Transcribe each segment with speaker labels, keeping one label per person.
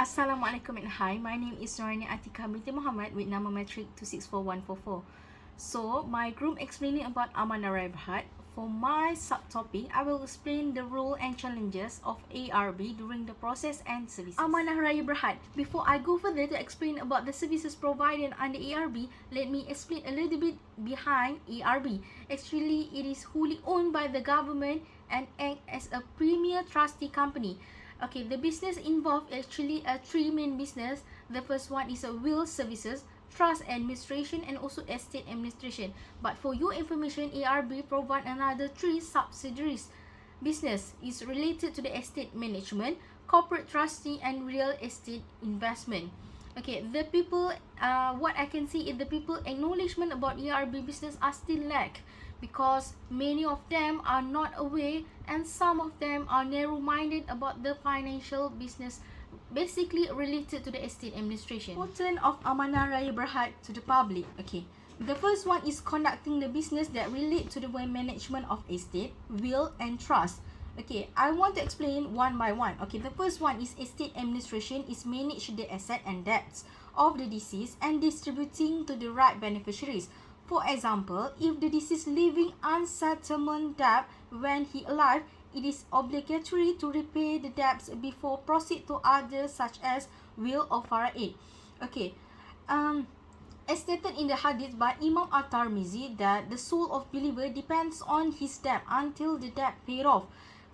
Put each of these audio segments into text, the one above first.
Speaker 1: Assalamualaikum and hi, my name is Noorani Atika binti Muhammad with nama matric 264144. So, my group explaining about Amanah Raya Berhad. For my subtopic, I will explain the role and challenges of ARB during the process and services. Amanah Raya Berhad. Before I go further to explain about the services provided under ARB, let me explain a little bit behind ARB. Actually, it is wholly owned by the government and act as a premier trustee company. Okay, the business involved actually three main business. The first one is a will services, trust administration, and also estate administration. But for your information, ARB provide another three subsidiaries. Business is related to the estate management, corporate trustee, and real estate investment. Okay, the people, what I can see is the people acknowledgement about ARB business are still lack, because many of them are not aware and some of them are narrow-minded about the financial business basically related to the estate administration. Important of Amanah Raya Berhad to the public. Okay, the first one is conducting the business that relate to the management of estate, will and trust. Okay, I want to explain one by one. Okay, the first one is estate administration is manage the asset and debts of the deceased and distributing to the right beneficiaries. For example, if the deceased leaving unsettlement debt when he alive, it is obligatory to repay the debts before proceed to others such as will or faraid. Okay, as stated in the hadith by Imam At-Tirmizi that the soul of believer depends on his debt until the debt paid off.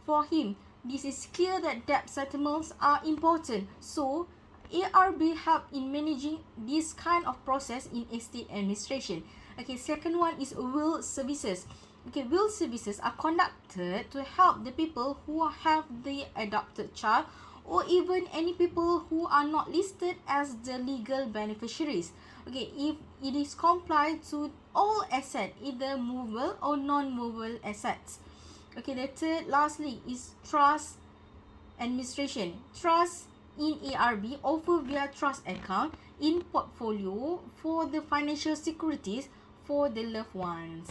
Speaker 1: For him, this is clear that debt settlements are important. So, ARB help in managing this kind of process in estate administration. Okay, second one is will services. Okay, will services are conducted to help the people who have the adopted child or even any people who are not listed as the legal beneficiaries. Okay, if it is complied to all assets, either movable or non-movable assets. Okay, the third, lastly, is trust administration. Trust in ARB offer via trust account in portfolio for the financial securities for the loved ones.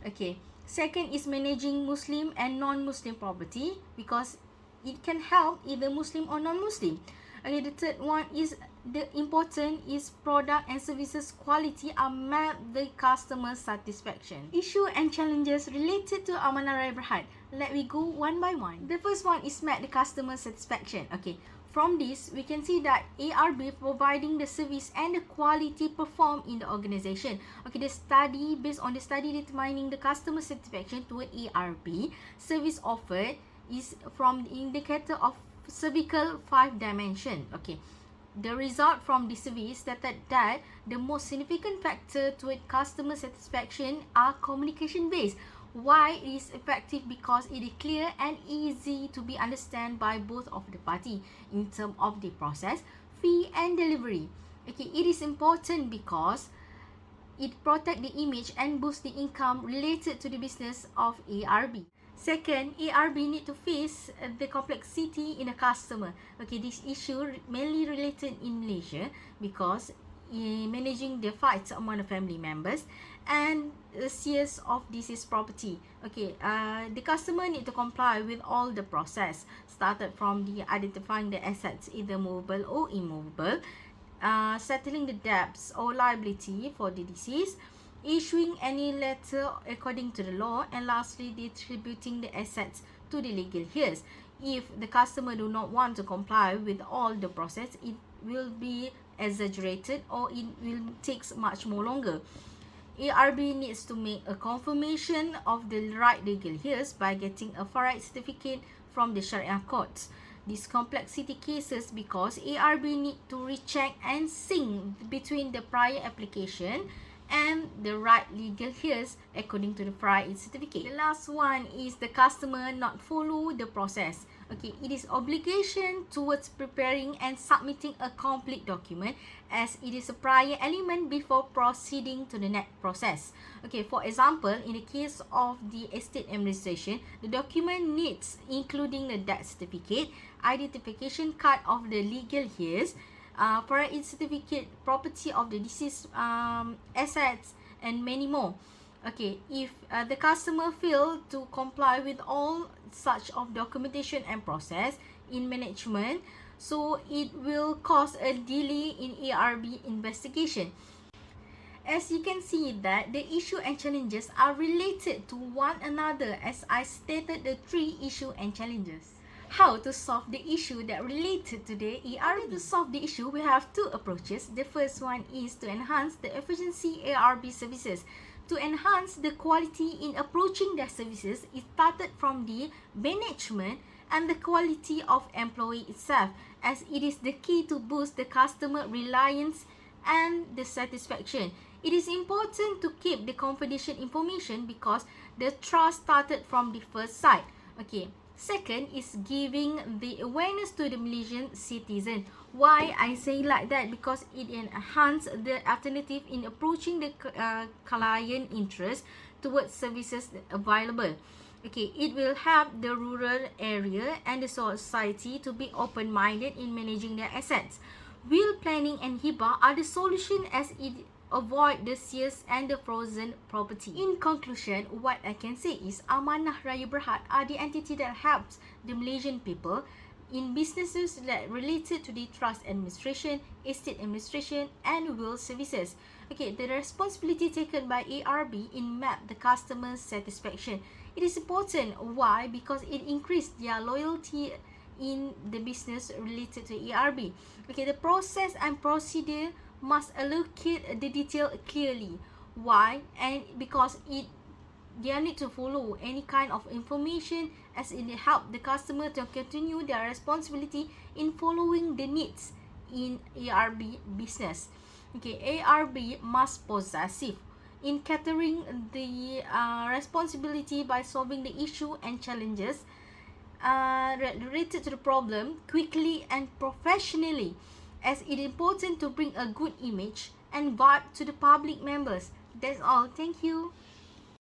Speaker 1: Okay, second is managing Muslim and non-Muslim property because it can help either Muslim or non-Muslim. Okay, the third one is the important is product and services quality are met the customer satisfaction. Issue and challenges related to Amanah Raya Berhad. Let me go one by one. The first one is met the customer satisfaction. Okay, from this we can see that ARB providing the service and the quality performed in the organization. Okay, the study based on the study determining the customer satisfaction toward ARB service offered is from the indicator of cervical 5 dimension. Okay, the result from the survey stated that the most significant factor toward customer satisfaction are communication based. Why it is effective? Because it is clear and easy to be understood by both of the party in terms of the process, fee and delivery. Okay, it is important because it protect the image and boost the income related to the business of ARB. Second, ARB need to face the complexity in a customer. Okay, this issue mainly related in Malaysia because managing the fights among the family members and the series of deceased property. Okay, the customer need to comply with all the process started from the identifying the assets either movable or immovable, settling the debts or liability for the deceased, issuing any letter according to the law, and lastly distributing the assets to the legal heirs. If the customer do not want to comply with all the process, it will be exaggerated or it will takes much more longer. ARB needs to make a confirmation of the right legal heirs by getting a faraid certificate from the Sharia courts. These complexity cases because ARB need to recheck and sync between the prior application and the right legal heirs according to the faraid certificate. The last one is the customer not follow the process. Okay, it is obligation towards preparing and submitting a complete document as it is a prior element before proceeding to the next process. Okay, for example, in the case of the estate administration, the document needs including the death certificate, identification card of the legal heirs, faraid certificate, property of the deceased assets, and many more. Okay, if the customer fail to comply with all such of documentation and process in management, so it will cause a delay in ARB investigation. As you can see that the issue and challenges are related to one another, as I stated the three issue and challenges. How to solve the issue that related to the ARB? To solve the issue, we have two approaches. The first one is to enhance the efficiency ARB services. To enhance the quality in approaching their services, it started from the management and the quality of employee itself, as it is the key to boost the customer reliance and the satisfaction. It is important to keep the confidential information because the trust started from the first side. Okay. Second is giving the awareness to the Malaysian citizen. Why I say like that? Because it enhances the alternative in approaching the client interest towards services available. Okay, it will help the rural area and the society to be open-minded in managing their assets. Will planning and hibah are the solution as it avoid the sales and the frozen property. In conclusion, what I can say is Amanah Raya Berhad are the entity that helps the Malaysian people in businesses that related to the trust administration, estate administration and will services. Okay, the responsibility taken by ARB in map the customer satisfaction. It is important. Why? Because it increased their loyalty in the business related to ARB. Okay, the process and procedure must allocate the detail clearly. Why? And because they need to follow any kind of information as it help the customer to continue their responsibility in following the needs in ARB business. Okay, ARB must possessive in catering the responsibility by solving the issue and challenges related to the problem quickly and professionally, as it is important to bring a good image and vibe to the public members. That's all. Thank you.